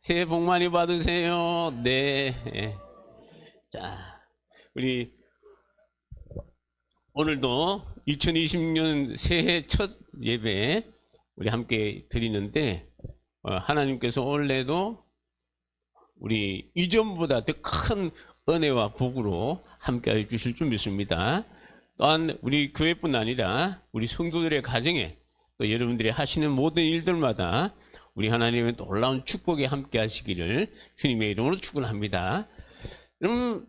새해 복 많이 받으세요. 네. 예. 자, 우리 오늘도 2026년 새해 첫 예배 우리 함께 드리는데 하나님께서 올해도 우리 이전보다 더 큰 은혜와 복으로 함께해 주실 줄 믿습니다. 또한 우리 교회뿐 아니라 우리 성도들의 가정에 또 여러분들이 하시는 모든 일들마다 우리 하나님의 놀라운 축복에 함께 하시기를 주님의 이름으로 축원합니다. 그럼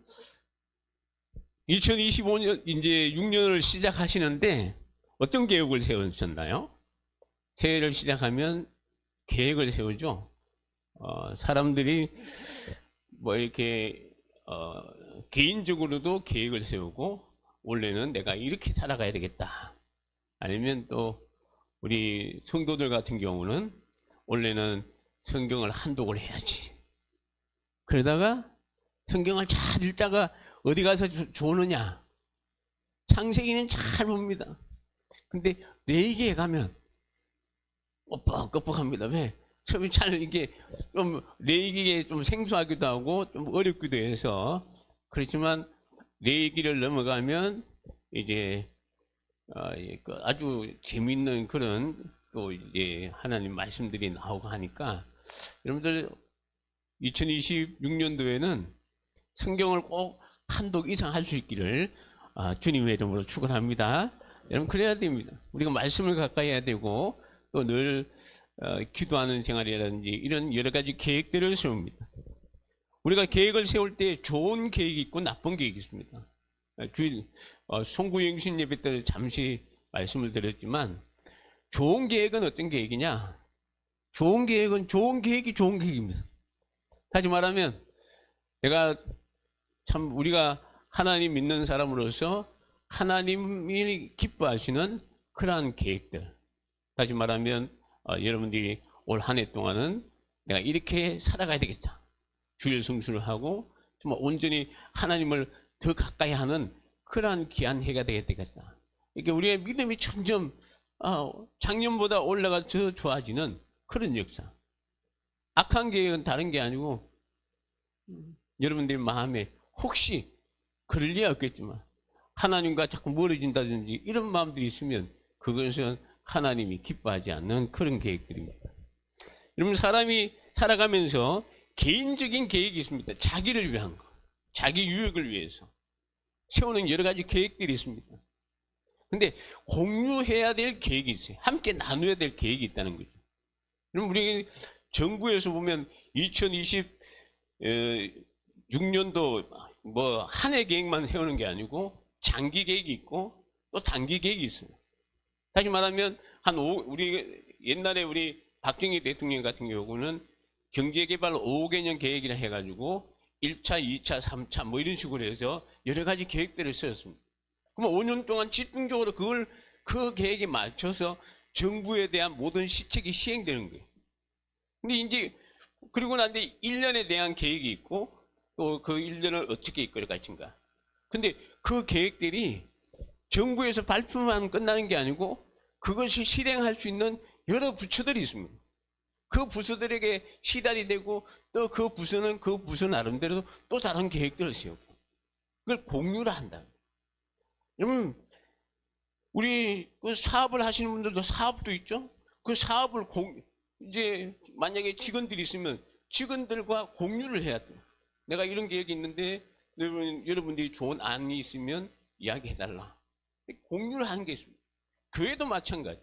2025년 이제 6년을 시작하시는데 어떤 계획을 세우셨나요? 새해를 시작하면 계획을 세우죠. 사람들이 뭐 이렇게 개인적으로도 계획을 세우고 원래는 내가 이렇게 살아가야 되겠다. 아니면 또 우리 성도들 같은 경우는 원래는 성경을 한독을 해야지. 그러다가 성경을 잘 읽다가 어디 가서 조느냐? 창세기는 잘 봅니다. 근데 레위기에 가면 뻑뻑합니다. 왜? 처음에 잘 이게 좀 레위기에 좀 생소하기도 하고 좀 어렵기도 해서 그렇지만 레위기를 넘어가면 이제 아주 재미있는 그런 또 이제 하나님 말씀들이 나오고 하니까 여러분들 2026년도에는 성경을 꼭 한독 이상 할 수 있기를 주님의 이름으로 축원합니다. 여러분 그래야 됩니다. 우리가 말씀을 가까이 해야 되고 또 늘 기도하는 생활이라든지 이런 여러 가지 계획들을 세웁니다. 우리가 계획을 세울 때 좋은 계획이 있고 나쁜 계획이 있습니다. 송구영신 예배 때 잠시 말씀을 드렸지만 좋은 계획은 어떤 계획이냐? 좋은 계획은 좋은 계획이 좋은 계획입니다. 다시 말하면 내가 참 우리가 하나님 믿는 사람으로서 하나님이 기뻐하시는 그러한 계획들. 다시 말하면 여러분들이 올 한 해 동안은 내가 이렇게 살아가야 되겠다. 주일 성수를 하고 정말 온전히 하나님을 더 가까이 하는 그러한 귀한 해가 되겠다. 이렇게 우리의 믿음이 점점 작년보다 올라가 더 좋아지는 그런 역사. 악한 계획은 다른 게 아니고 여러분들의 마음에 혹시 그럴 리가 없겠지만 하나님과 자꾸 멀어진다든지 이런 마음들이 있으면 그것은 하나님이 기뻐하지 않는 그런 계획들입니다. 여러분 사람이 살아가면서 개인적인 계획이 있습니다. 자기를 위한 거, 자기 유익을 위해서 세우는 여러 가지 계획들이 있습니다. 근데 공유해야 될 계획이 있어요. 함께 나눠야 될 계획이 있다는 거죠. 그럼 우리 정부에서 보면 2026년도 뭐 한 해 계획만 세우는 게 아니고 장기 계획이 있고 또 단기 계획이 있어요. 다시 말하면 우리 옛날에 우리 박정희 대통령 같은 경우는 경제개발 5개년 계획이라 해가지고 1차, 2차, 3차 뭐 이런 식으로 해서 여러 가지 계획들을 세웠습니다. 그럼 5년 동안 집중적으로 그 계획에 맞춰서 정부에 대한 모든 시책이 시행되는 거예요. 근데 이제 그리고 난 뒤에 1년에 대한 계획이 있고 또 그 1년을 어떻게 이끌어 가신가. 근데 그 계획들이 정부에서 발표만 끝나는 게 아니고 그것을 실행할 수 있는 여러 부처들이 있습니다. 그 부서들에게 시달이 되고 또 그 부서는 그 부서 나름대로 또 다른 계획들을 세우고 그걸 공유를 한다. 여러분 우리 그 사업을 하시는 분들도 사업도 있죠. 그 사업을 이제 만약에 직원들이 있으면 직원들과 공유를 해야 돼요. 내가 이런 계획이 있는데 여러분들이 좋은 안이 있으면 이야기해달라. 공유를 하는 게 있습니다. 교회도 마찬가지.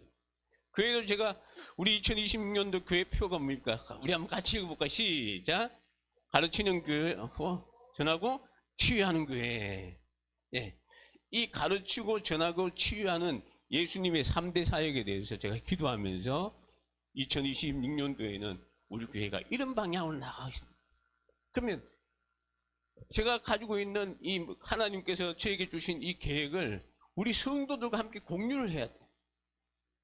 교회도 제가 우리 2026년도 교회 표가 뭡니까? 우리 한번 같이 읽어볼까? 시작. 가르치는 교회, 전하고 치유하는 교회. 예. 이 가르치고 전하고 치유하는 예수님의 3대 사역에 대해서 제가 기도하면서 2026년도에는 우리 교회가 이런 방향으로 나가고 있습니다. 그러면 제가 가지고 있는 이 하나님께서 저에게 주신 이 계획을 우리 성도들과 함께 공유를 해야 돼요.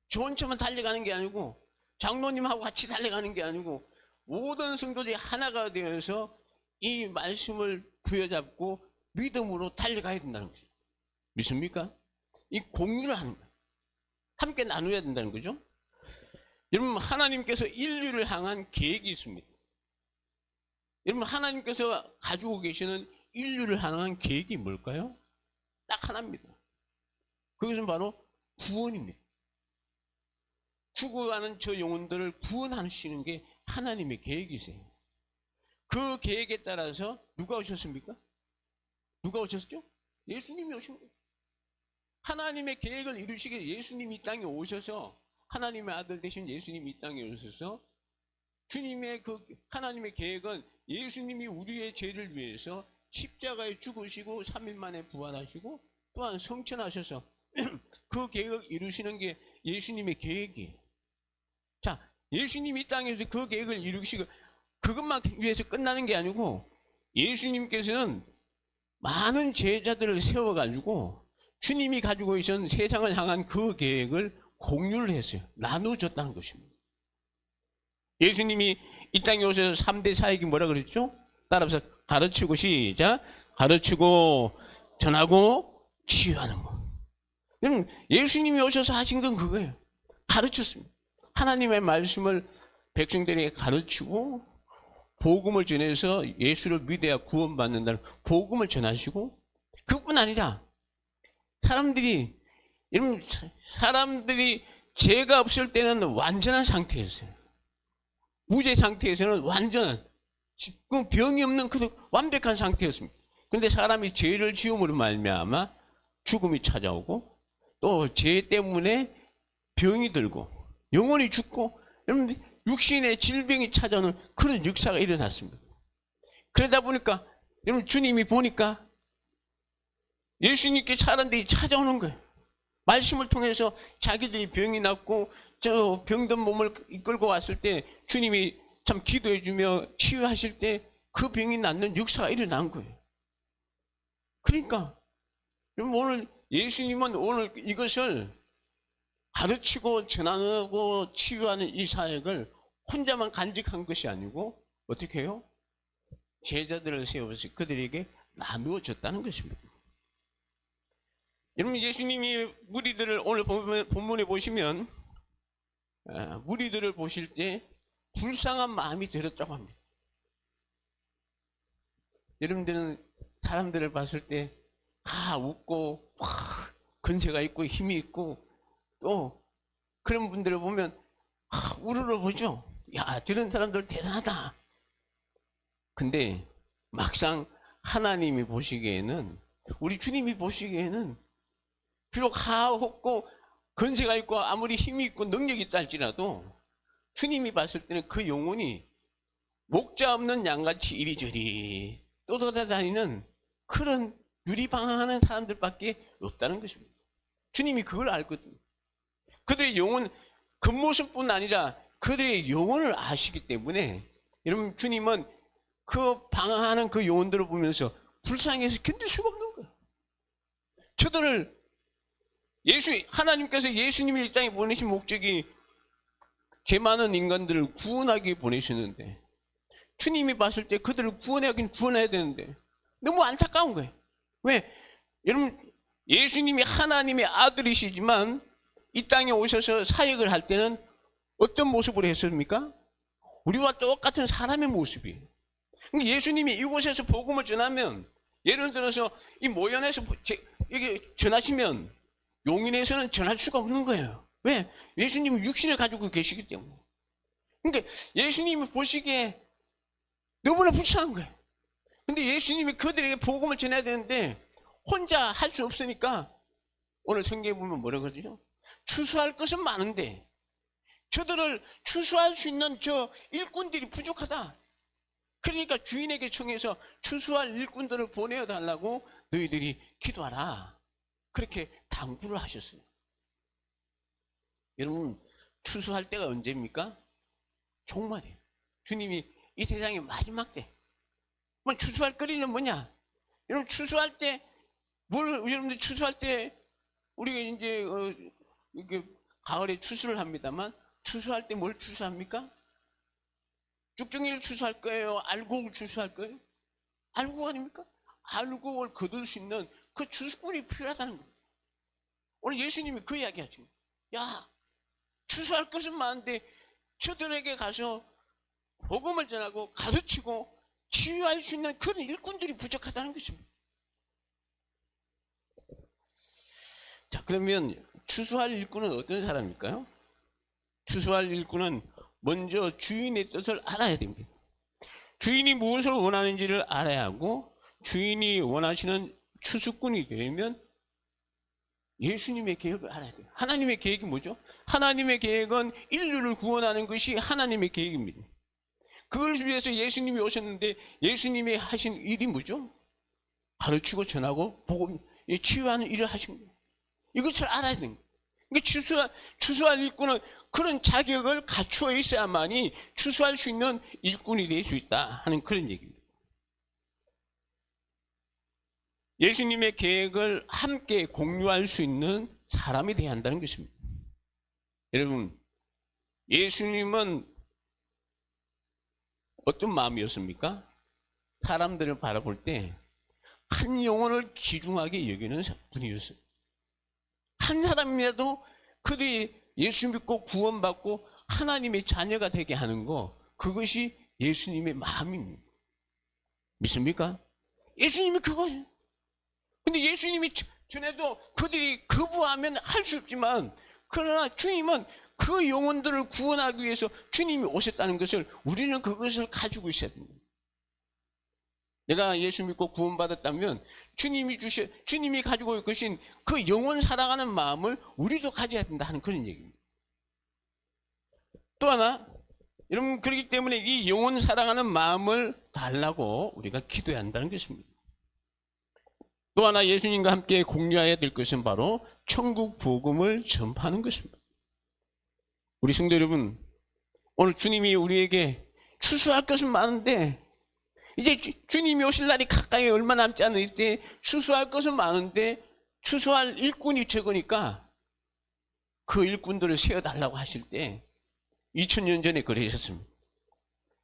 저 혼자만 달려가는 게 아니고 장로님하고 같이 달려가는 게 아니고 모든 성도들이 하나가 되어서 이 말씀을 부여잡고 믿음으로 달려가야 된다는 거죠. 믿습니까? 이 공유를 하는 거예요. 함께 나눠야 된다는 거죠. 여러분 하나님께서 인류를 향한 계획이 있습니다. 여러분, 하나님께서 가지고 계시는 인류를 향한 계획이 뭘까요? 딱 하나입니다. 그것은 바로 구원입니다. 죽어가는 저 영혼들을 구원하시는 게 하나님의 계획이세요. 그 계획에 따라서 누가 오셨습니까? 누가 오셨죠? 예수님이 오신 거예요. 하나님의 계획을 이루시기 위해 예수님이 이 땅에 오셔서, 하나님의 아들 되신 예수님이 이 땅에 오셔서, 주님의 그 하나님의 계획은 예수님이 우리의 죄를 위해서 십자가에 죽으시고 3일 만에 부활하시고 또한 성천하셔서 그 계획을 이루시는 게 예수님의 계획이에요. 자, 예수님이 이 땅에서 그 계획을 이루시고 그것만 위해서 끝나는 게 아니고, 예수님께서는 많은 제자들을 세워가지고 주님이 가지고 계신 세상을 향한 그 계획을 공유를 했어요. 나눠줬다는 것입니다. 예수님이 이 땅에 오셔서 3대 사역이 뭐라 그랬죠? 따라서 가르치고, 시작, 가르치고 전하고 치유하는 거. 예수님이 오셔서 하신 건 그거예요. 가르쳤습니다. 하나님의 말씀을 백성들에게 가르치고 복음을 전해서 예수를 믿어야 구원받는다는 복음을 전하시고, 그뿐 아니라 사람들이 죄가 없을 때는 완전한 상태였어요. 무죄 상태에서는 완전한, 병이 없는 그 완벽한 상태였습니다. 그런데 사람이 죄를 지음으로 말미암아 죽음이 찾아오고 또 죄 때문에 병이 들고 영혼이 죽고, 여러분, 육신의 질병이 찾아오는 그런 역사가 일어났습니다. 그러다 보니까 여러분, 주님이 보니까 예수님께 사람들이 찾아오는 거예요. 말씀을 통해서 자기들이 병이 났고 저 병든 몸을 이끌고 왔을 때 주님이 참 기도해 주며 치유하실 때 그 병이 낫는 역사가 일어난 거예요. 그러니까 여러분, 오늘 예수님은 오늘 이것을 가르치고 전하고 치유하는 이 사역을 혼자만 간직한 것이 아니고 어떻게 해요? 제자들을 세워서 그들에게 나누어 줬다는 것입니다. 여러분, 예수님이 무리들을 오늘 본문에 보시면 무리들을 보실 때 불쌍한 마음이 들었다고 합니다. 여러분들은 사람들을 봤을 때 웃고 근세가 있고 힘이 있고 또 그런 분들을 보면 우러러 보죠. 야, 저런 사람들 대단하다. 근데 막상 하나님이 보시기에는, 우리 주님이 보시기에는 비록 없고 근세가 있고 아무리 힘이 있고 능력이 있다 할지라도 주님이 봤을 때는 그 영혼이 목자 없는 양같이 이리저리 떠돌아다니는 그런 유리방황하는 사람들밖에 없다는 것입니다. 주님이 그걸 알거든요. 그들의 영혼, 겉모습뿐 아니라 그들의 영혼을 아시기 때문에 여러분, 주님은 그 방황하는 그 영혼들을 보면서 불쌍해서 견딜 수가 없는 거예요. 저들을 하나님께서 예수님을 이 땅에 보내신 목적이 죄 많은 인간들을 구원하기 보내셨는데, 주님이 봤을 때 그들을 구원해야 되는데 너무 안타까운 거예요. 왜? 여러분, 예수님이 하나님의 아들이시지만 이 땅에 오셔서 사역을 할 때는 어떤 모습으로 했습니까? 우리와 똑같은 사람의 모습이에요. 예수님이 이곳에서 복음을 전하면, 예를 들어서 이 모연에서 이게 전하시면 용인에서는 전할 수가 없는 거예요. 왜? 예수님은 육신을 가지고 계시기 때문에. 그러니까 예수님이 보시기에 너무나 불쌍한 거예요. 근데 예수님이 그들에게 복음을 전해야 되는데 혼자 할 수 없으니까 오늘 성경에 보면 뭐라 그러죠? 추수할 것은 많은데 저들을 추수할 수 있는 저 일꾼들이 부족하다. 그러니까 주인에게 청해서 추수할 일꾼들을 보내어 달라고 너희들이 기도하라. 그렇게 당부를 하셨어요. 여러분, 추수할 때가 언제입니까? 종말이에요. 주님이 이 세상의 마지막 때. 추수할 거리는 뭐냐? 여러분, 추수할 때 여러분들 추수할 때 우리가 이제 이게 가을에 추수를 합니다만, 추수할 때 뭘 추수합니까? 쭉정이를 추수할 거예요? 알곡을 추수할 거예요? 알곡 아닙니까? 알곡을 거둘 수 있는 그 추수꾼이 필요하다는 거예요. 오늘 예수님이 그 이야기 하죠. 야, 추수할 것은 많은데 저들에게 가서 복음을 전하고 가르치고 치유할 수 있는 그런 일꾼들이 부족하다는 것입니다. 자, 그러면 추수할 일꾼은 어떤 사람일까요? 추수할 일꾼은 먼저 주인의 뜻을 알아야 됩니다. 주인이 무엇을 원하는지를 알아야 하고, 주인이 원하시는 추수꾼이 되려면 예수님의 계획을 알아야 돼요. 하나님의 계획이 뭐죠? 하나님의 계획은 인류를 구원하는 것이 하나님의 계획입니다. 그걸 위해서 예수님이 오셨는데, 예수님이 하신 일이 뭐죠? 가르치고 전하고 복음 치유하는 일을 하신 거예요. 이것을 알아야 됩니다. 그러니까 추수할 일꾼은 그런 자격을 갖추어 있어야만이 추수할 수 있는 일꾼이 될 수 있다 하는 그런 얘기입니다. 예수님의 계획을 함께 공유할 수 있는 사람이 되어야 한다는 것입니다. 여러분, 예수님은 어떤 마음이었습니까? 사람들을 바라볼 때 한 영혼을 귀중하게 여기는 분이었어요. 한 사람이라도 그들이 예수 믿고 구원받고 하나님의 자녀가 되게 하는 거, 그것이 예수님의 마음입니다. 믿습니까? 예수님이 그거예요. 근데 예수님이 전에도 그들이 거부하면 할 수 없지만, 그러나 주님은 그 영혼들을 구원하기 위해서 주님이 오셨다는 것을, 우리는 그것을 가지고 있어야 됩니다. 내가 예수 믿고 구원받았다면 주님이 가지고 계신 그 영혼 사랑하는 마음을 우리도 가져야 된다 하는 그런 얘기입니다. 또 하나, 여러분, 그렇기 때문에 이 영혼 사랑하는 마음을 달라고 우리가 기도해야 한다는 것입니다. 또 하나 예수님과 함께 공유해야 될 것은 바로 천국 복음을 전파하는 것입니다. 우리 성도 여러분, 오늘 주님이 우리에게 추수할 것은 많은데, 이제 주님이 오실 날이 가까이 얼마 남지 않을 때 추수할 것은 많은데 추수할 일꾼이 적으니까 그 일꾼들을 세워달라고 하실 때 2000년 전에 그러셨습니다.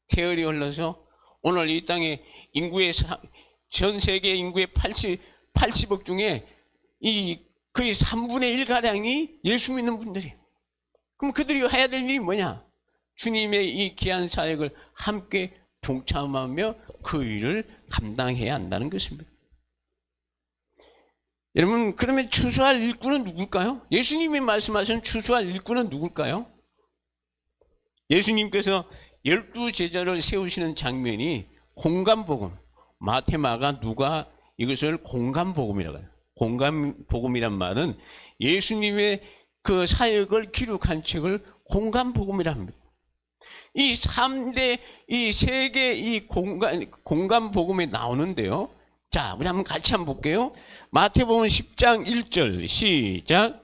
세월이 흘러서 오늘 이 땅에 전 세계 인구의 80억 중에 거의 3분의 1가량이 예수 믿는 분들이에요. 그럼 그들이 해야 될 일이 뭐냐? 주님의 이 귀한 사역을 함께 동참하며 그 일을 감당해야 한다는 것입니다. 여러분, 그러면 추수할 일꾼은 누굴까요? 예수님이 말씀하신 추수할 일꾼은 누굴까요? 예수님께서 12제자를 세우시는 장면이 공감복음, 마태, 마가, 누가 이것을 공감복음이라고 해요. 공감복음이란 말은 예수님의 그 사역을 기록한 책을 공감복음이라 합니다. 이 3대, 이 3개 이 공감복음에 나오는데요. 자, 우리 같이 한번 볼게요. 마태복음 10장 1절 시작.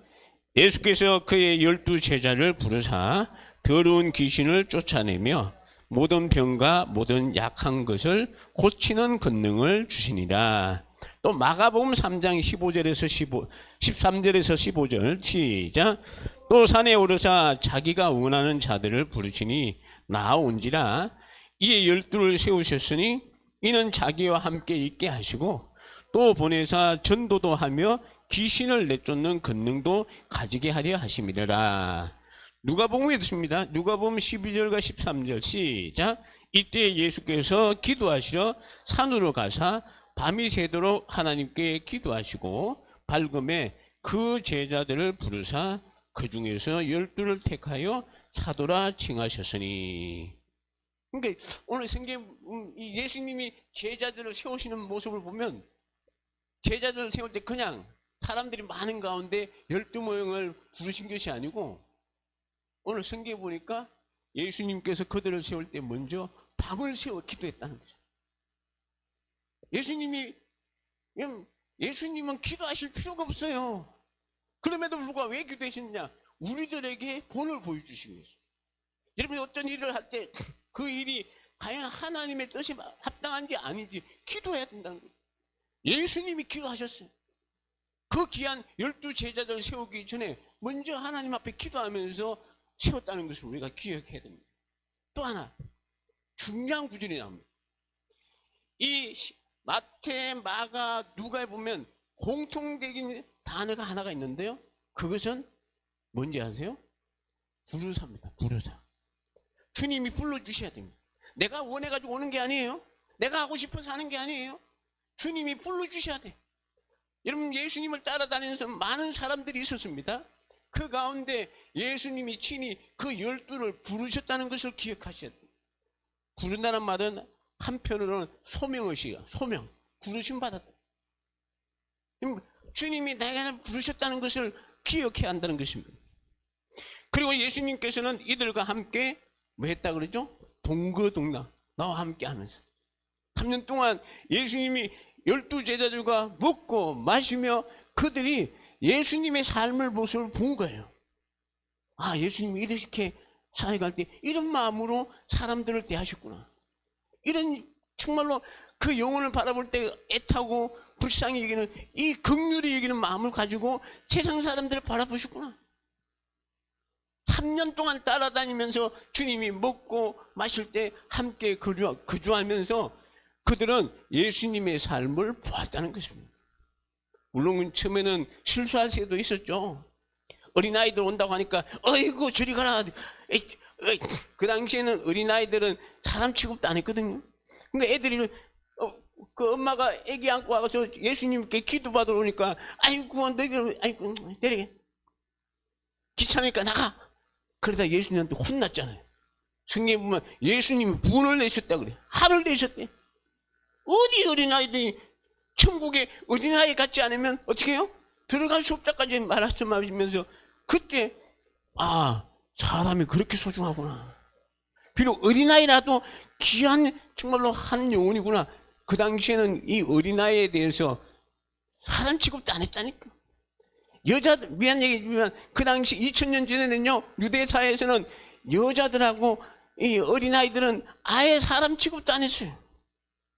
예수께서 그의 12제자를 부르사 더러운 귀신을 쫓아내며 모든 병과 모든 약한 것을 고치는 권능을 주시니라. 또 마가복음 3장 13절에서 15절 시작. 또 산에 오르사 자기가 원하는 자들을 부르시니 나온지라. 이에 12를 세우셨으니 이는 자기와 함께 있게 하시고 또 보내사 전도도 하며 귀신을 내쫓는 권능도 가지게 하려 하심이라. 누가복음에 있습니다. 누가복음 12절과 13절 시작. 이때 예수께서 기도하시러 산으로 가사 밤이 새도록 하나님께 기도하시고 밝음에 그 제자들을 부르사 그 중에서 12를 택하여 사도라 칭하셨으니. 그러니까 오늘 성경 예수님이 제자들을 세우시는 모습을 보면, 제자들을 세울 때 그냥 사람들이 많은 가운데 12명을 부르신 것이 아니고, 오늘 성경에 보니까 예수님께서 그들을 세울 때 먼저 밤을 새워 기도했다는 거죠. 예수님은 기도하실 필요가 없어요. 그럼에도 불구하고 왜 기도하셨느냐? 우리들에게 본을 보여주시기 위해서. 여러분이 어떤 일을 할 때 그 일이 과연 하나님의 뜻에 합당한지 아닌지 기도해야 된다는 거예요. 예수님이 기도하셨어요. 그 귀한 12제자들 세우기 전에 먼저 하나님 앞에 기도하면서 세웠다는 것을 우리가 기억해야 됩니다. 또 하나 중요한 구절이 나옵니다. 이 마태, 마가, 누가에 보면 공통적인 단어가 하나가 있는데요. 그것은 뭔지 아세요? 부르사입니다. 부르사. 주님이 불러주셔야 됩니다. 내가 원해가지고 오는 게 아니에요. 내가 하고 싶어서 하는 게 아니에요. 주님이 불러주셔야 돼. 여러분, 예수님을 따라다니면서 많은 사람들이 있었습니다. 그 가운데 예수님이 친히 그 12를 부르셨다는 것을 기억하셔야 돼요. 부른다는 말은 한편으로는 소명의식이야. 소명. 부르심 받았다. 주님이 내가 부르셨다는 것을 기억해야 한다는 것입니다. 그리고 예수님께서는 이들과 함께 뭐 했다 그러죠? 동거동락, 나와 함께 하면서 3년 동안 예수님이 12제자들과 먹고 마시며 그들이 예수님의 삶을 모습을 본 거예요. 아, 예수님이 이렇게 살아갈 때 이런 마음으로 사람들을 대하셨구나. 이런 정말로 그 영혼을 바라볼 때 애타고 불쌍히 여기는 이 긍휼히 여기는 마음을 가지고 세상 사람들을 바라보셨구나. 3년 동안 따라다니면서 주님이 먹고 마실 때 함께 거주하면서 그들은 예수님의 삶을 보았다는 것입니다. 물론 처음에는 실수할 새도 있었죠. 어린아이들 온다고 하니까 어이구 저리 가라. 그 당시에는 어린아이들은 사람 취급도 안 했거든요. 그러니까 애들이 그 엄마가 애기 안고 와서 예수님께 기도받으러 오니까 아이고 너희들 아이고 내리게 귀찮으니까 나가. 그러다 예수님한테 혼났잖아요. 성경에 보면 예수님이 분을 내셨다 그래. 화를 내셨대. 어디 어린아이들이 천국에 어린아이 같지 않으면 어떻게 해요? 들어갈 수 없다까지 말씀하시면서 그때 아, 사람이 그렇게 소중하구나. 비록 어린아이라도 귀한 정말로 한 영혼이구나. 그 당시에는 이 어린아이에 대해서 사람 취급도 안 했다니까. 여자들, 미안 얘기지만 그 당시 2000년 전에는요, 유대 사회에서는 여자들하고 이 어린아이들은 아예 사람 취급도 안 했어요.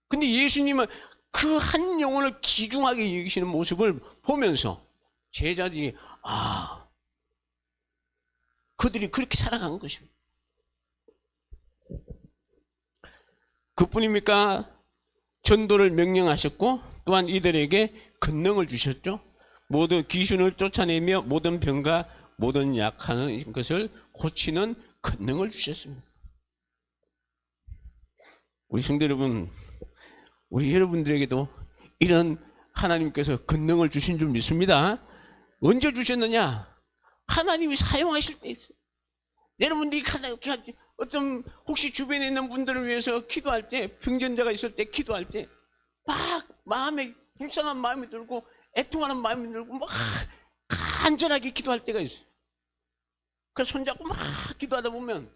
근데 예수님은 그 한 영혼을 귀중하게 여기시는 모습을 보면서 제자들이 아, 그들이 그렇게 살아간 것입니다. 그뿐입니까? 전도를 명령하셨고 또한 이들에게 권능을 주셨죠. 모든 귀신을 쫓아내며 모든 병과 모든 약한 것을 고치는 권능을 주셨습니다. 우리 성도 여러분, 우리 여러분들에게도 이런 하나님께서 권능을 주신 줄 믿습니다. 언제 주셨느냐? 하나님이 사용하실 때 있어요. 여러분들이 어떤 혹시 주변에 있는 분들을 위해서 기도할 때, 병전자가 있을 때 기도할 때 막 마음에 불쌍한 마음이 들고 애통하는 마음이 들고 막 간절하게 기도할 때가 있어요. 그래서 손잡고 막 기도하다 보면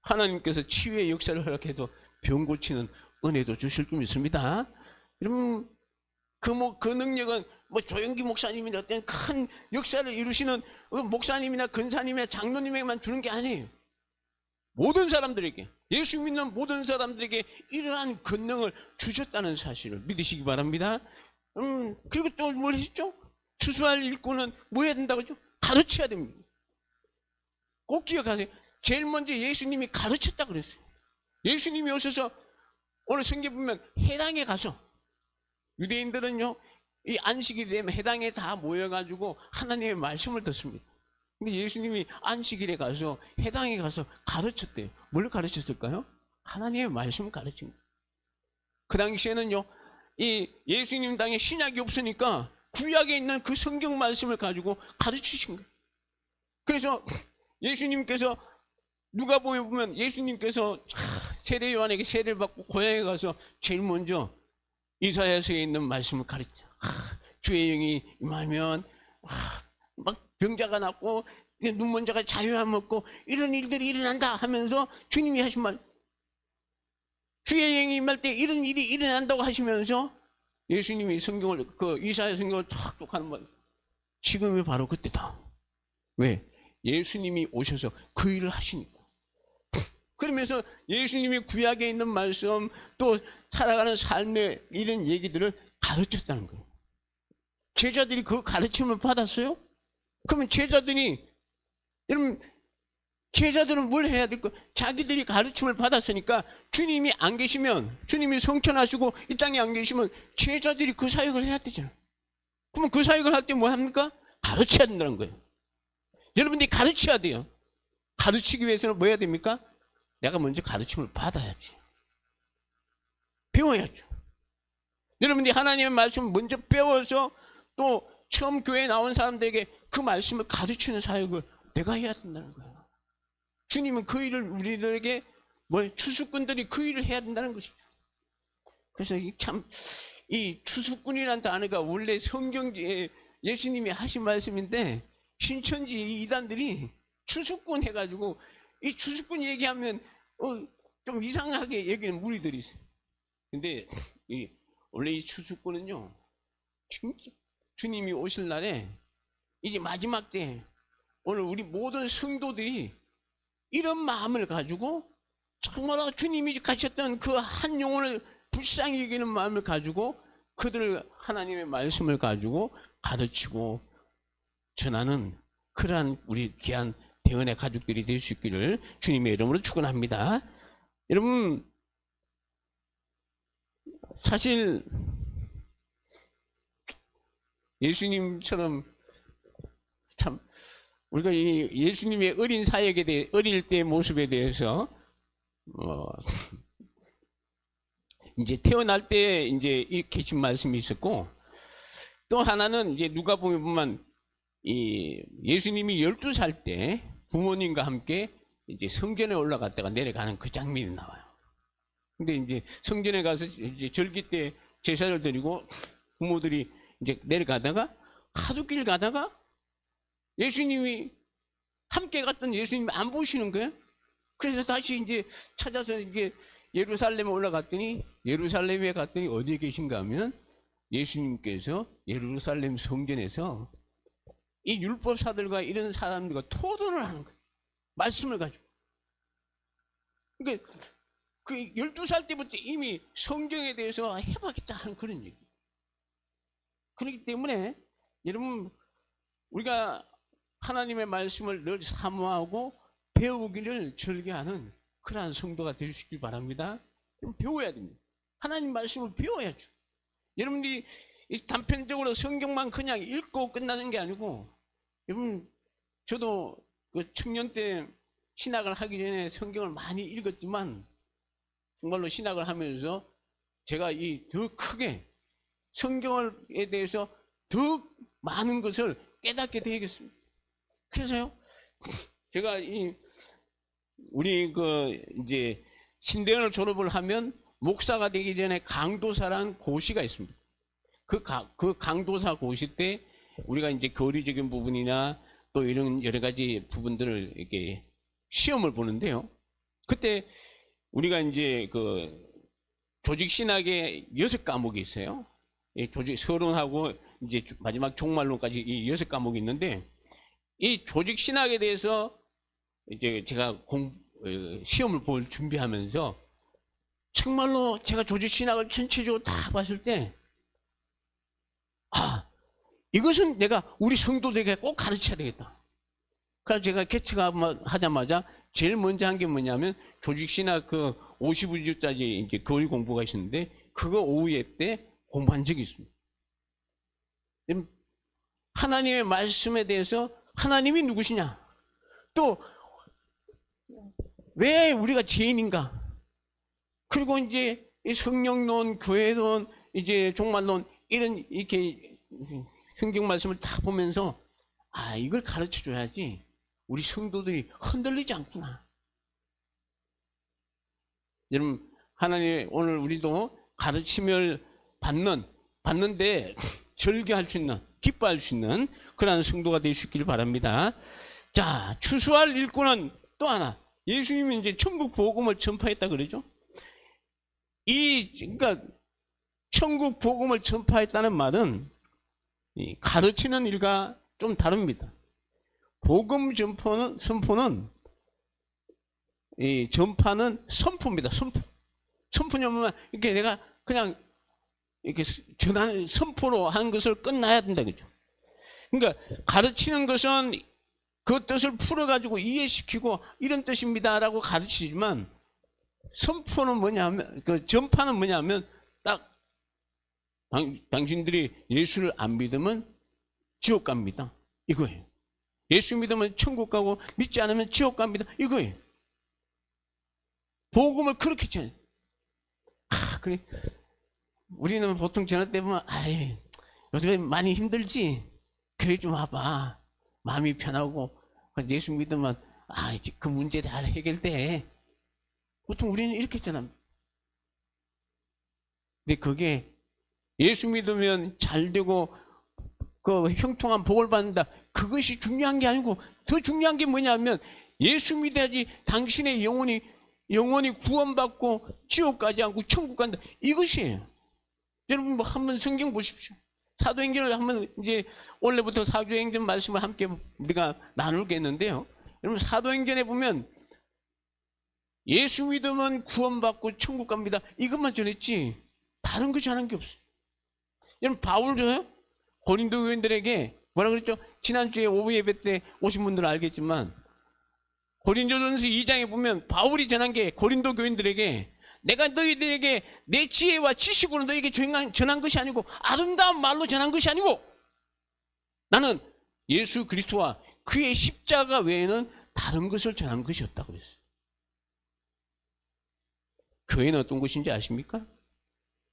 하나님께서 치유의 역사를 허락해서 병 고치는 은혜도 주실 줄 믿습니다. 여러분 그 능력은 뭐 조영기 목사님이나 어떤 큰 역사를 이루시는 목사님이나 근사님이나 장로님에게만 주는 게 아니에요. 모든 사람들에게, 예수 믿는 모든 사람들에게 이러한 권능을 주셨다는 사실을 믿으시기 바랍니다. 그리고 또 뭘 했죠? 추수할 일꾼은 뭐 해야 된다고 하죠? 가르쳐야 됩니다. 꼭 기억하세요. 제일 먼저 예수님이 가르쳤다 그랬어요. 예수님이 오셔서 오늘 성경 보면 회당에 가서 유대인들은요, 이 안식이 되면 회당에 다 모여가지고 하나님의 말씀을 듣습니다. 근데 예수님이 안식일에 가서 회당에 가서 가르쳤대요. 뭘 가르쳤을까요? 하나님의 말씀을 가르친 거예요. 그 당시에는요, 이 예수님 당에 신약이 없으니까 구약에 있는 그 성경 말씀을 가지고 가르치신 거예요. 그래서 예수님께서 누가복음에 보면 예수님께서 세례 요한에게 세례를 받고 고향에 가서 제일 먼저 이사야서에 있는 말씀을 가르쳐. 주의 영이 임하면 막 병자가 낫고 눈먼 자가 자유함 얻고 이런 일들이 일어난다 하면서 주님이 하신 말, 주의 영이 임할 때 이런 일이 일어난다고 하시면서 예수님이 성경을 그 이사야 성경을 탁 하는 말, 지금이 바로 그때다. 왜? 예수님이 오셔서 그 일을 하시니까. 그러면서 예수님이 구약에 있는 말씀 또 살아가는 삶의 이런 얘기들을 가르쳤다는 거예요. 제자들이 그 가르침을 받았어요? 그러면 제자들은 뭘 해야 될까? 자기들이 가르침을 받았으니까 주님이 안 계시면, 주님이 성천하시고 이 땅에 안 계시면 제자들이 그 사역을 해야 되잖아요. 그러면 그 사역을 할 때 뭐 합니까? 가르쳐야 된다는 거예요. 여러분들이 가르쳐야 돼요. 가르치기 위해서는 뭐 해야 됩니까? 내가 먼저 가르침을 받아야지. 배워야죠. 여러분들이 하나님의 말씀을 먼저 배워서 또 처음 교회에 나온 사람들에게 그 말씀을 가르치는 사역을 내가 해야 된다는 거예요. 주님은 그 일을 우리들에게 추수꾼들이 그 일을 해야 된다는 것이죠. 그래서 이 추수꾼이라는 단어가 원래 성경에 예수님이 하신 말씀인데 신천지 이단들이 추수꾼 해가지고 이 추수꾼 얘기하면 좀 이상하게 얘기하는 무리들이 있어요. 근데 원래 이 추수꾼은요, 진짜 주님이 오실 날에 이제 마지막 때 오늘 우리 모든 성도들이 이런 마음을 가지고 정말 주님이 가셨던 그 한 영혼을 불쌍히 여기는 마음을 가지고 그들을 하나님의 말씀을 가지고 가르치고 전하는 그러한 우리 귀한 대언의 가족들이 될 수 있기를 주님의 이름으로 축원합니다. 여러분, 사실 예수님처럼 참 우리가 이 예수님의 어린 사역에 대해 어릴 때의 모습에 대해서 이제 태어날 때 이제 이 계신 말씀이 있었고, 또 하나는 이제 누가 보면 이 예수님이 12살 때 부모님과 함께 이제 성전에 올라갔다가 내려가는 그 장면이 나와요. 근데 이제 성전에 가서 이제 절기 때 제사를 드리고 부모들이 이제 내려가다가 하굣길 가다가 예수님이 함께 갔던 예수님이 안 보시는 거예요. 그래서 다시 이제 찾아서 이제 예루살렘에 올라갔더니 예루살렘에 갔더니 어디에 계신가 하면 예수님께서 예루살렘 성전에서 이 율법사들과 이런 사람들과 토론을 하는 거예요. 말씀을 가지고. 그러니까 그 12살 때부터 이미 성경에 대해서 해봐야겠다 하는 그런 얘기. 그렇기 때문에 여러분, 우리가 하나님의 말씀을 늘 사모하고 배우기를 즐겨하는 그러한 성도가 될 수 있길 바랍니다. 배워야 됩니다. 하나님 말씀을 배워야죠. 여러분들이 단편적으로 성경만 그냥 읽고 끝나는 게 아니고, 여러분, 저도 그 청년 때 신학을 하기 전에 성경을 많이 읽었지만 정말로 신학을 하면서 제가 더 크게 성경에 대해서 더 많은 것을 깨닫게 되겠습니다. 그래서요, 제가 우리 이제 신대원을 졸업을 하면 목사가 되기 전에 강도사라는 고시가 있습니다. 그 강도사 고시 때 우리가 이제 교리적인 부분이나 또 이런 여러 가지 부분들을 이렇게 시험을 보는데요. 그때 우리가 이제 조직 신학의 6과목이 있어요. 조직 서론하고 이제 마지막 종말론까지 이 6과목이 있는데, 이 조직 신학에 대해서 이제 제가 시험을 볼 준비하면서 정말로 제가 조직 신학을 전체적으로 다 봤을 때, 이것은 내가 우리 성도들에게 꼭 가르쳐야 되겠다. 그래서 제가 개척하자마자 제일 먼저 한 게 뭐냐면 조직 신학 52주짜리 이제 교리 공부가 있었는데 그거 오후에 때 공부한 적이 있습니다. 하나님의 말씀에 대해서 하나님이 누구시냐? 또 왜 우리가 죄인인가? 그리고 이제 성령론, 교회론, 이제 종말론 이런 이렇게 성경 말씀을 다 보면서 이걸 가르쳐 줘야지 우리 성도들이 흔들리지 않구나. 여러분, 하나님 오늘 우리도 가르침을 받는데 절개할 수 있는, 기뻐할 수 있는 그러한 성도가 될 수 있기를 바랍니다. 자, 추수할 일꾼은 또 하나, 예수님이 이제 천국 복음을 전파했다 그러죠. 그러니까 천국 복음을 전파했다는 말은 가르치는 일과 좀 다릅니다. 복음 선포는 전파는 선포입니다. 선포냐면 이렇게 내가 그냥 이렇게 전하는 선포로 하는 것을 끝나야 된다 그죠. 그러니까 가르치는 것은 그 뜻을 풀어가지고 이해시키고 이런 뜻입니다라고 가르치지만, 선포는 뭐냐면, 전파는 뭐냐면 딱 당신들이 예수를 안 믿으면 지옥 갑니다. 이거예요. 예수 믿으면 천국 가고 믿지 않으면 지옥 갑니다. 이거예요. 복음을 그렇게 전해요. 그래. 우리는 보통 전화 때 보면, 아이, 요즘에 많이 힘들지? 교회 좀 와봐. 마음이 편하고, 예수 믿으면, 그 문제 다 해결돼. 보통 우리는 이렇게 했잖아. 근데 그게 예수 믿으면 잘 되고, 그 형통한 복을 받는다. 그것이 중요한 게 아니고, 더 중요한 게 뭐냐면, 예수 믿어야지 당신의 영혼이 구원받고, 지옥 가지 않고 천국 간다. 이것이에요. 여러분, 한번 성경 보십시오. 사도행전을 한번 이제 원래부터 사도행전 말씀을 함께 우리가 나누겠는데요. 여러분, 사도행전에 보면 예수 믿으면 구원받고 천국 갑니다. 이것만 전했지 다른 거 전한 게 없어요. 여러분, 바울도요, 고린도 교인들에게 뭐라 그랬죠? 지난주에 오후 예배 때 오신 분들은 알겠지만 고린도전서 2장에 보면 바울이 전한 게 고린도 교인들에게 내가 너희들에게 내 지혜와 지식으로 너희에게 전한 것이 아니고 아름다운 말로 전한 것이 아니고 나는 예수 그리스도와 그의 십자가 외에는 다른 것을 전한 것이 없다고 그랬어요. 교회는 어떤 것인지 아십니까?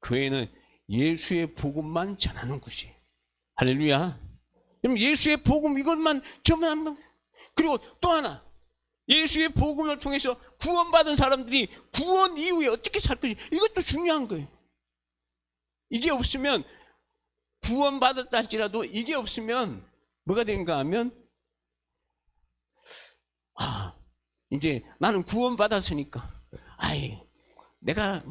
교회는 예수의 복음만 전하는 것이에요. 할렐루야. 그럼 예수의 복음 이것만 전하면, 그리고 또 하나, 예수의 복음을 통해서 구원받은 사람들이 구원 이후에 어떻게 살 것인지, 이것도 중요한 거예요. 이게 없으면, 구원받았다 할지라도 이게 없으면 뭐가 되는가 하면, 이제 나는 구원받았으니까, 내가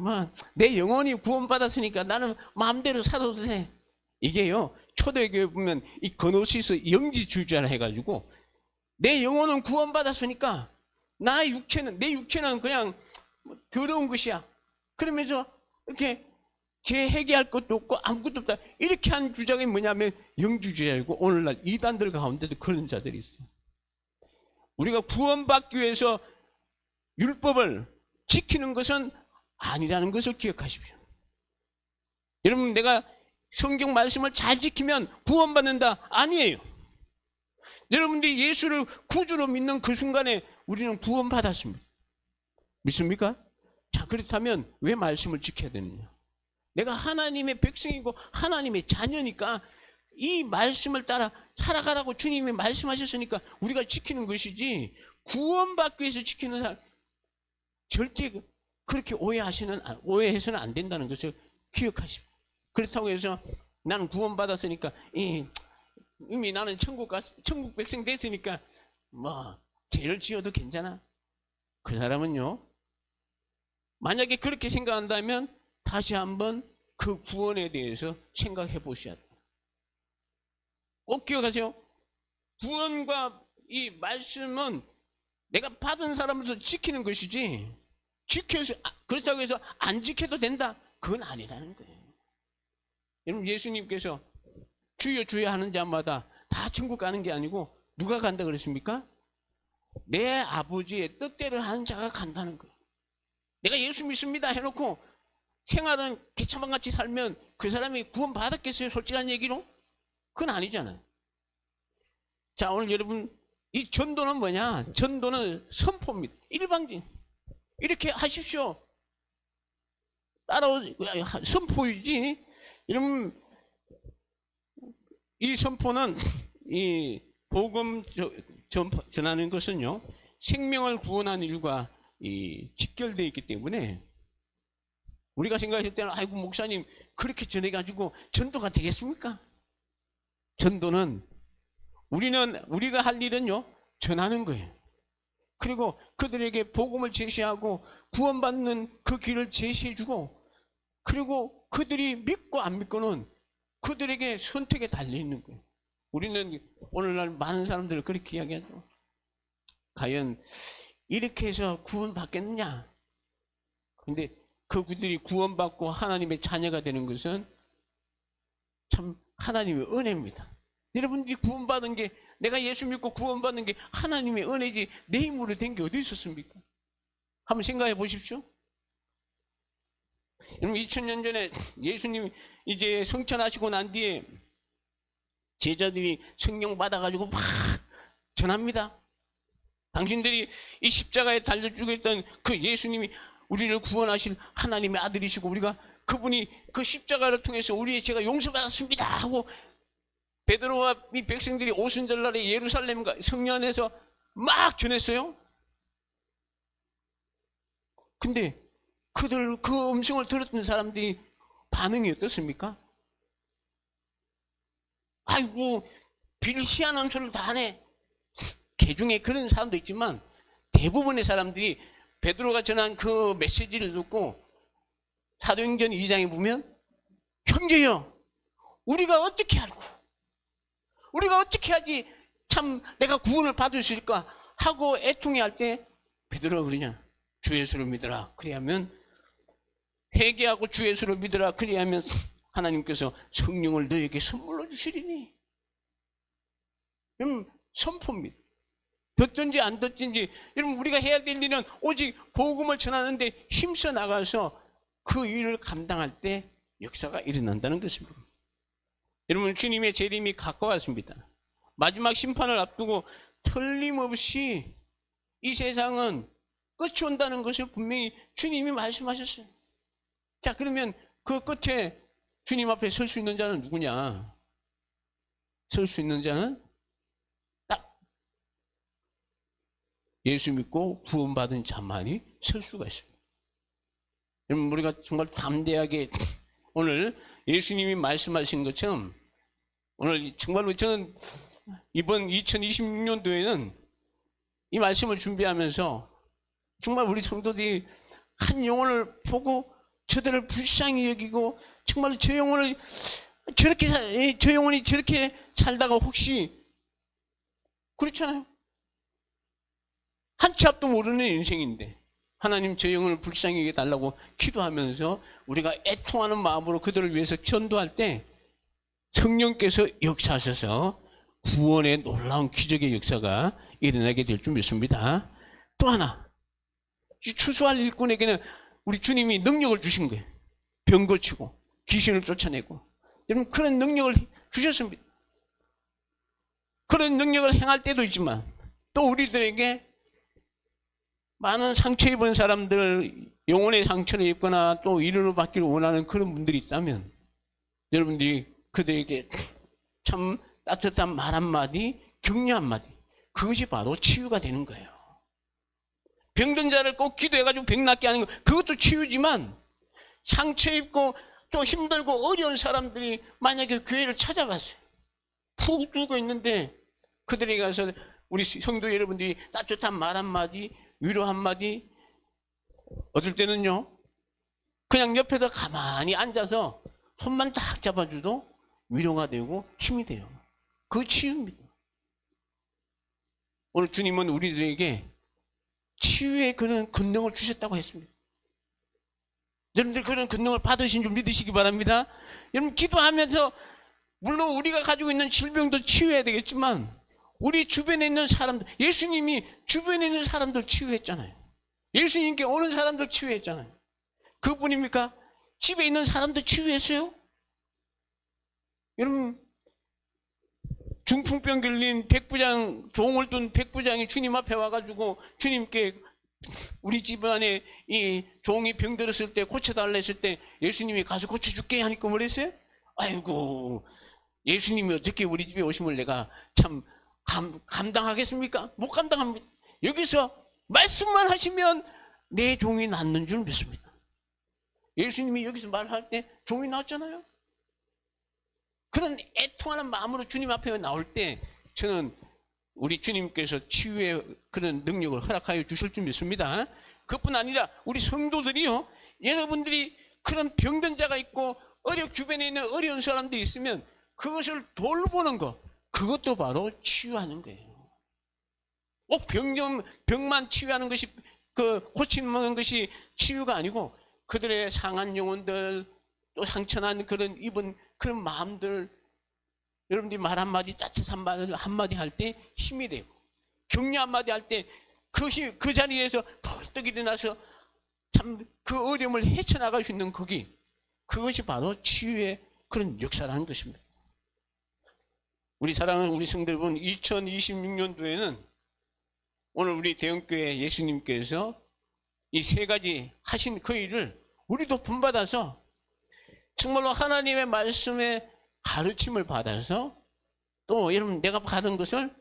내 영혼이 구원받았으니까 나는 마음대로 살아도 돼. 이게요, 초대교회 보면 이 거노시스 영지주의자라 해가지고 내 영혼은 구원받았으니까 내 육체는 그냥 더러운 것이야. 그러면서 이렇게 재해결할 것도 없고 아무것도 없다. 이렇게 한 주장이 뭐냐면 영주주의자이고, 오늘날 이단들 가운데도 그런 자들이 있어요. 우리가 구원받기 위해서 율법을 지키는 것은 아니라는 것을 기억하십시오. 여러분, 내가 성경 말씀을 잘 지키면 구원받는다? 아니에요. 여러분들이 예수를 구주로 믿는 그 순간에 우리는 구원받았습니다. 믿습니까? 자, 그렇다면 왜 말씀을 지켜야 되느냐? 내가 하나님의 백성이고 하나님의 자녀니까 이 말씀을 따라 살아가라고 주님이 말씀하셨으니까 우리가 지키는 것이지, 구원받기 위해서 지키는 사람 절대 그렇게 오해해서는 안 된다는 것을 기억하십시오. 그렇다고 해서 나는 구원받았으니까 이미 나는 천국 백성 됐으니까 죄를 지어도 괜찮아. 그 사람은요, 만약에 그렇게 생각한다면 다시 한번 그 구원에 대해서 생각해 보셔야 돼요. 꼭 기억하세요. 구원과 이 말씀은 내가 받은 사람으로서 지키는 것이지, 그렇다고 해서 안 지켜도 된다, 그건 아니라는 거예요. 여러분, 예수님께서 주여 주여 하는 자마다 다 천국 가는 게 아니고 누가 간다 그랬습니까? 내 아버지의 뜻대로 하는 자가 간다는 거예요. 내가 예수 믿습니다 해놓고 생활은 개차반같이 살면 그 사람이 구원 받았겠어요? 솔직한 얘기로? 그건 아니잖아요. 자, 오늘 여러분, 이 전도는 뭐냐? 전도는 선포입니다. 일방적인. 이렇게 하십시오. 선포이지. 여러분, 이 선포는, 이 복음 전하는 것은요, 생명을 구원하는 일과 직결되어 있기 때문에 우리가 생각했을 때는 아이고 목사님 그렇게 전해가지고 전도가 되겠습니까? 전도는 우리가 할 일은요, 전하는 거예요. 그리고 그들에게 복음을 제시하고 구원받는 그 길을 제시해주고, 그리고 그들이 믿고 안 믿고는 그들에게 선택에 달려있는 거예요. 우리는 오늘날 많은 사람들을 그렇게 이야기하죠. 과연 이렇게 해서 구원받겠느냐? 근데 그들이 구원받고 하나님의 자녀가 되는 것은 참 하나님의 은혜입니다. 여러분들이 구원받은 게, 내가 예수 믿고 구원받는 게 하나님의 은혜지 내 힘으로 된 게 어디 있었습니까? 한번 생각해 보십시오. 여러분, 2000년 전에 예수님 이제 성천하시고 난 뒤에 제자들이 성령 받아가지고 막 전합니다. 당신들이 이 십자가에 달려 죽었던 그 예수님이 우리를 구원하실 하나님의 아들이시고 우리가 그분이 그 십자가를 통해서 우리의 죄가 용서받았습니다 하고 베드로와 이 백성들이 오순절날에 예루살렘 성령 안에서 막 전했어요. 근데 그들 그 음성을 들었던 사람들이 반응이 어떻습니까? 아이고 빌시하는 소리를 다 하네. 개중에 그런 사람도 있지만 대부분의 사람들이 베드로가 전한 그 메시지를 듣고 사도행전 2장에 보면 형제여 우리가 어떻게 알고 우리가 어떻게 하지 참 내가 구원을 받을 수 있을까 하고 애통해할 때 베드로가 그러냐 주 예수를 믿어라 그리하면 회개하고 주 예수를 믿어라 그리하면 하나님께서 성령을 너에게 선물로 주시리니. 여러분 선포입니다. 듣든지 안 듣든지 여러분 우리가 해야 될 일은 오직 복음을 전하는데 힘써 나가서 그 일을 감당할 때 역사가 일어난다는 것입니다. 여러분 주님의 재림이 가까웠습니다. 마지막 심판을 앞두고 틀림없이 이 세상은 끝이 온다는 것을 분명히 주님이 말씀하셨어요. 자 그러면 그 끝에 주님 앞에 설 수 있는 자는 누구냐? 설 수 있는 자는 딱 예수 믿고 구원받은 자만이 설 수가 있습니다. 여러분 우리가 정말 담대하게 오늘 예수님이 말씀하신 것처럼 오늘 정말로 저는 이번 2026년도에는 이 말씀을 준비하면서 정말 우리 성도들이 한 영혼을 보고 저들을 불쌍히 여기고 정말 저 영혼을 저렇게 저 영혼이 저렇게 살다가 혹시 그렇잖아요. 한 치 앞도 모르는 인생인데 하나님 저 영혼을 불쌍히 여겨달라고 기도하면서 우리가 애통하는 마음으로 그들을 위해서 전도할 때 성령께서 역사하셔서 구원의 놀라운 기적의 역사가 일어나게 될 줄 믿습니다. 또 하나 이 추수할 일꾼에게는 우리 주님이 능력을 주신 거예요. 병 고치고 귀신을 쫓아내고 여러분 그런 능력을 주셨습니다. 그런 능력을 행할 때도 있지만 또 우리들에게 많은 상처 입은 사람들 영혼의 상처를 입거나 또 위로를 받기를 원하는 그런 분들이 있다면 여러분들이 그들에게 참 따뜻한 말 한마디 격려 한마디 그것이 바로 치유가 되는 거예요. 병든 자를 꼭 기도해가지고 병 낫게 하는 거 그것도 치유지만 상처 입고 또 힘들고 어려운 사람들이 만약에 교회를 찾아갔어요. 푹 뚫고 있는데 그들에게 가서 우리 성도 여러분들이 따뜻한 말 한마디 위로 한마디 어떨 때는요 그냥 옆에서 가만히 앉아서 손만 딱 잡아줘도 위로가 되고 힘이 돼요. 그 치유입니다. 오늘 주님은 우리들에게 치유의 그런 권능을 주셨다고 했습니다. 여러분들 그런 권능을 받으신 줄 믿으시기 바랍니다. 여러분 기도하면서 물론 우리가 가지고 있는 질병도 치유해야 되겠지만 우리 주변에 있는 사람들 예수님이 주변에 있는 사람들 치유했잖아요. 예수님께 오는 사람들 치유했잖아요. 그뿐입니까? 집에 있는 사람들 치유했어요? 여러분 중풍병 걸린 백부장 종을 둔 백부장이 주님 앞에 와가지고 주님께 우리 집안에 이 종이 병들었을 때 고쳐달라 했을 때 예수님이 가서 고쳐줄게 하니까 뭐랬어요? 아이고 예수님이 어떻게 우리 집에 오심을 내가 참 감당하겠습니까? 못 감당합니다. 여기서 말씀만 하시면 내 종이 낫는 줄 믿습니다. 예수님이 여기서 말할 때 종이 나왔잖아요. 그런 애통하는 마음으로 주님 앞에 나올 때 저는 우리 주님께서 치유의 그런 능력을 허락하여 주실 줄 믿습니다. 그뿐 아니라 우리 성도들이요. 여러분들이 그런 병든 자가 있고 주변에 있는 어려운 사람들이 있으면 그것을 돌보는 것 그것도 바로 치유하는 거예요. 꼭 병만 치유하는 것이 고치는 것이 치유가 아니고 그들의 상한 영혼들 또 상처난 그런 입은 그런 마음들 여러분들이 말 한마디 따뜻한 말 한마디 할 때 힘이 되고 격려 한마디 할 때 그 자리에서 벌떡 일어나서 참 그 어려움을 헤쳐나갈 수 있는 그것이 바로 치유의 그런 역사라는 것입니다. 우리 사랑하는 우리 성도 여러분 2026년도에는 오늘 우리 대형교회 예수님께서 이 세 가지 하신 그 일을 우리도 본받아서 정말로 하나님의 말씀에 가르침을 받아서 또 여러분 내가 받은 것을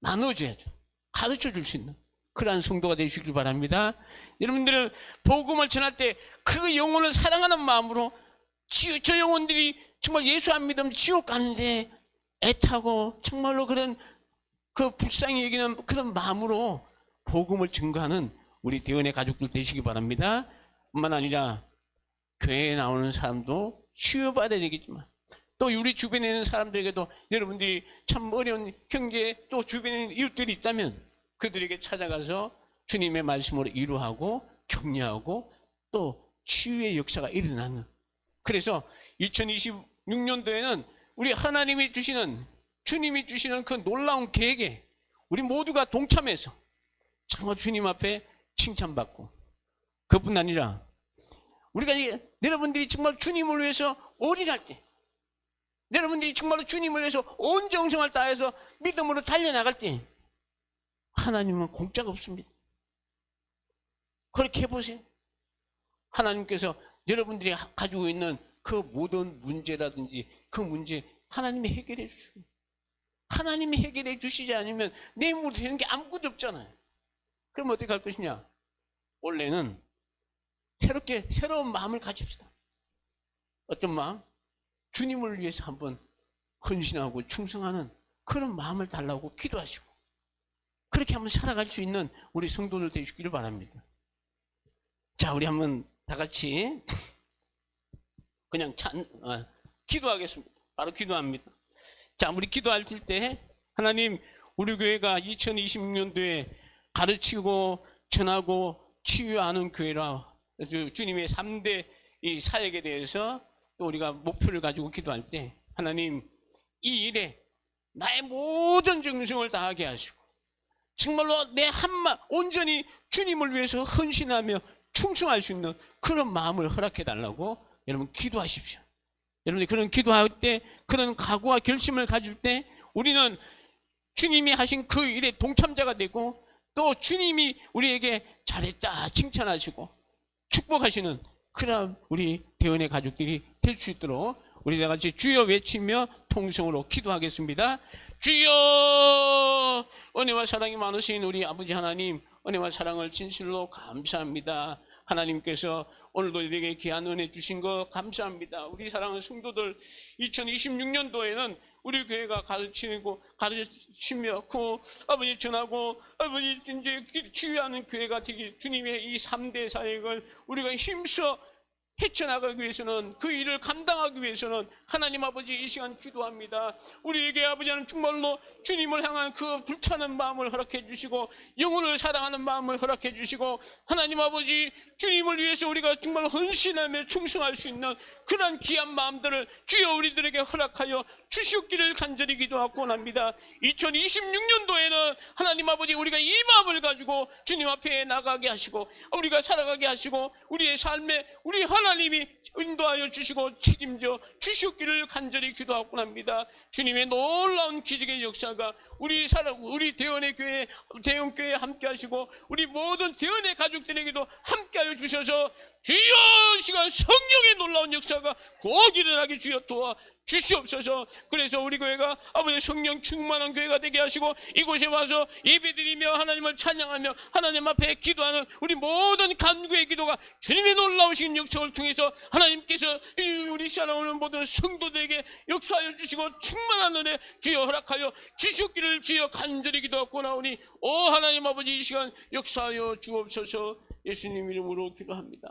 나눠줘야죠. 가르쳐 줄 수 있는 그러한 성도가 되시길 바랍니다. 여러분들은 복음을 전할 때 그 영혼을 사랑하는 마음으로 저 영혼들이 정말 예수 안 믿으면 지옥 가는데 애타고 정말로 그런 그 불쌍히 여기는 그런 마음으로 복음을 증거하는 우리 대원의 가족들 되시기 바랍니다. 뿐만 아니라 교회에 나오는 사람도 치유받아야 되겠지만 또 우리 주변에 있는 사람들에게도 여러분들이 참 어려운 형제 또 주변에 있는 이웃들이 있다면 그들에게 찾아가서 주님의 말씀으로 위로하고 격려하고 또 치유의 역사가 일어나는, 그래서 2026년도에는 우리 하나님이 주시는 주님이 주시는 그 놀라운 계획에 우리 모두가 동참해서 정말 주님 앞에 칭찬받고, 그뿐 아니라 우리가 여러분들이 정말 주님을 위해서 올인할 때, 여러분들이 정말로 주님을 위해서 온 정성을 다해서 믿음으로 달려나갈 때 하나님은 공짜가 없습니다. 그렇게 해보세요. 하나님께서 여러분들이 가지고 있는 그 모든 문제라든지 그 문제 하나님이 해결해 주십니다. 하나님이 해결해 주시지 않으면 내 힘으로 되는 게 아무것도 없잖아요. 그럼 어떻게 할 것이냐? 원래는 새로운 마음을 가집시다. 어떤 마음? 주님을 위해서 한번 헌신하고 충성하는 그런 마음을 달라고 기도하시고 그렇게 한번 살아갈 수 있는 우리 성도들 되시기를 바랍니다. 자, 우리 한번 다 같이 그냥 기도하겠습니다. 바로 기도합니다. 자, 우리 기도할 때 하나님, 우리 교회가 2026년도에 가르치고 전하고 치유하는 교회라 주님의 3대 이 사역에 대해서 또 우리가 목표를 가지고 기도할 때 하나님, 이 일에 나의 모든 정성을 다하게 하시고 정말로 내 한마 온전히 주님을 위해서 헌신하며 충성할 수 있는 그런 마음을 허락해 달라고 여러분 기도하십시오. 여러분이 그런 기도할 때, 그런 각오와 결심을 가질 때 우리는 주님이 하신 그 일에 동참자가 되고 또 주님이 우리에게 잘했다 칭찬하시고 축복하시는 그런 우리 대원의 가족들이 될 수 있도록 우리 다 같이 주여 외치며 통성으로 기도하겠습니다. 주여, 은혜와 사랑이 많으신 우리 아버지 하나님, 은혜와 사랑을 진실로 감사합니다. 하나님께서 오늘도 우리에게 귀한 은혜 주신 것 감사합니다. 우리 사랑하는 성도들, 2026년도에는 우리 교회가 가르치며 그 아버지 전하고 아버지 이제 치유하는 교회가 되기, 주님의 이 3대 사역을 우리가 힘써 헤쳐나가기 위해서는, 그 일을 감당하기 위해서는 하나님 아버지 이 시간 기도합니다. 우리에게 아버지 하나님 정말로 주님을 향한 그 불타는 마음을 허락해 주시고 영혼을 사랑하는 마음을 허락해 주시고 하나님 아버지 주님을 위해서 우리가 정말 헌신하며 충성할 수 있는 그런 귀한 마음들을 주여 우리들에게 허락하여 주시옵기를 간절히 기도하고 원합니다. 2026년도에는 하나님 아버지 우리가 이 마음을 가지고 주님 앞에 나가게 하시고 우리가 살아가게 하시고 우리의 삶에 우리 하나님이 인도하여 주시고 책임져 주시옵기를 간절히 기도하고 합니다. 주님의 놀라운 기적의 역사가 우리 대원의 교회, 대원교회에 함께 하시고 우리 모든 대원의 가족들에게도 함께 하여 주셔서 주여 시간 성령의 놀라운 역사가 곧 일어나게 주여 도와 주시옵소서. 그래서 우리 교회가 아버지 성령 충만한 교회가 되게 하시고 이곳에 와서 예배드리며 하나님을 찬양하며 하나님 앞에 기도하는 우리 모든 간구의 기도가 주님의 놀라우신 역사를 통해서 하나님께서 우리 사랑하는 모든 성도들에게 역사하여 주시고 충만한 은혜 주여 허락하여 주시옵기를 주여 간절히 기도하고 나오니 오 하나님 아버지 이 시간 역사하여 주옵소서. 예수님 이름으로 기도합니다.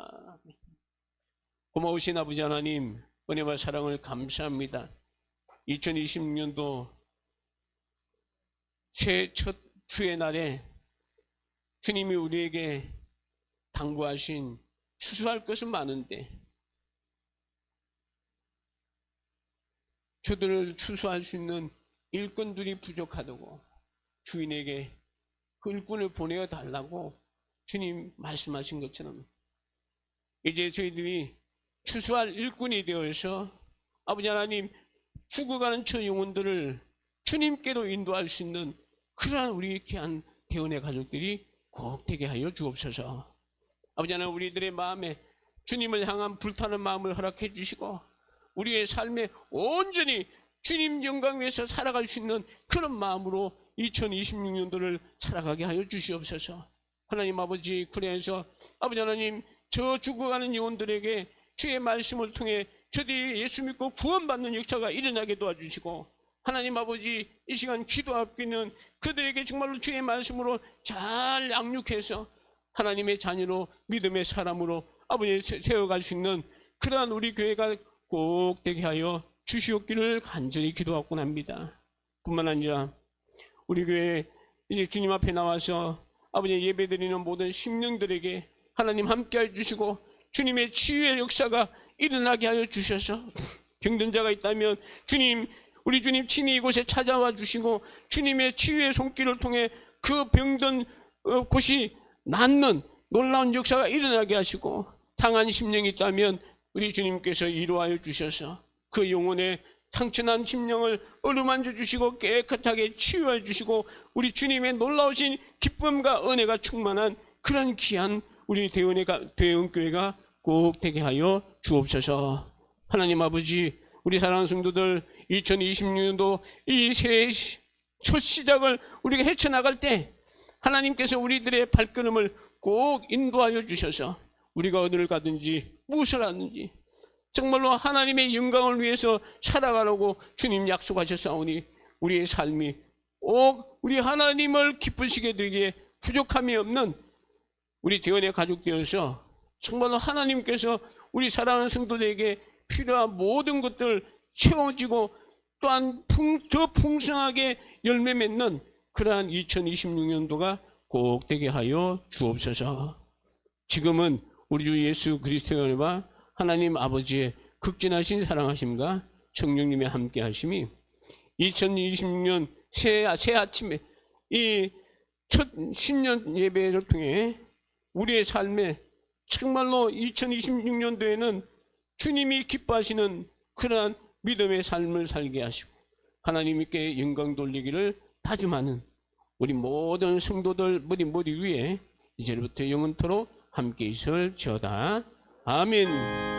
고마우신 아버지 하나님, 은혜와 사랑을 감사합니다. 2026년도 새해 첫 주의 날에 주님이 우리에게 당부하신 추수할 것은 많은데 저들을 추수할 수 있는 일꾼들이 부족하다고 주인에게 그 일꾼을 보내어 달라고 주님 말씀하신 것처럼 이제 저희들이 추수할 일꾼이 되어서 아버지 하나님 죽어가는 저 영혼들을 주님께로 인도할 수 있는 그러한 우리 귀한 대원의 가족들이 꼭 되게 하여 주옵소서. 아버지 하나님 우리들의 마음에 주님을 향한 불타는 마음을 허락해 주시고 우리의 삶에 온전히 주님 영광 위해서 살아갈 수 있는 그런 마음으로 2026년도를 살아가게 하여 주시옵소서. 하나님 아버지, 그래서 아버지 하나님, 저 죽어가는 영혼들에게 주의 말씀을 통해 저들이 예수 믿고 구원받는 역사가 일어나게 도와주시고, 하나님 아버지, 이 시간 기도하고 있는 그들에게 정말로 주의 말씀으로 잘 양육해서 하나님의 자녀로, 믿음의 사람으로 아버지 세워갈 수 있는 그러한 우리 교회가 꼭 되게 하여 주시옵기를 간절히 기도하곤 합니다. 뿐만 아니라 우리 교회 이제 주님 앞에 나와서 아버지 예배드리는 모든 심령들에게 하나님 함께 해주시고 주님의 치유의 역사가 일어나게 하여 주셔서, 병든 자가 있다면 주님, 우리 주님 친히 이곳에 찾아와 주시고 주님의 치유의 손길을 통해 그 병든 곳이 낫는 놀라운 역사가 일어나게 하시고, 당한 심령이 있다면 우리 주님께서 이루하여 주셔서 그 영혼의 상처난 심령을 어루만져 주시고 깨끗하게 치유해 주시고 우리 주님의 놀라우신 기쁨과 은혜가 충만한 그런 귀한 우리 대원교회가 꼭 되게 하여 주옵소서. 하나님 아버지, 우리 사랑하는 성도들 2026년도 이 새해 첫 시작을 우리가 헤쳐나갈 때 하나님께서 우리들의 발걸음을 꼭 인도하여 주셔서 우리가 어디를 가든지 무엇을 하든지 정말로 하나님의 영광을 위해서 살아가라고 주님 약속하셨사오니 우리의 삶이 꼭 우리 하나님을 기쁘시게 되기에 부족함이 없는 우리 대원의 가족 되어서 정말로 하나님께서 우리 사랑하는 성도들에게 필요한 모든 것들 채워지고 또한 더 풍성하게 열매 맺는 그러한 2026년도가 꼭 되게 하여 주옵소서. 지금은 우리 주 예수 그리스도의 은혜와 하나님 아버지의 극진하신 사랑하심과 성령님의 함께하심이 2026년 새 아침에 이 첫 신년 예배를 통해 우리의 삶에 정말로 2026년도에는 주님이 기뻐하시는 그러한 믿음의 삶을 살게 하시고 하나님께 영광 돌리기를 다짐하는 우리 모든 성도들 머리 위에 이제부터 영원토록 함께 있을지어다. 아멘.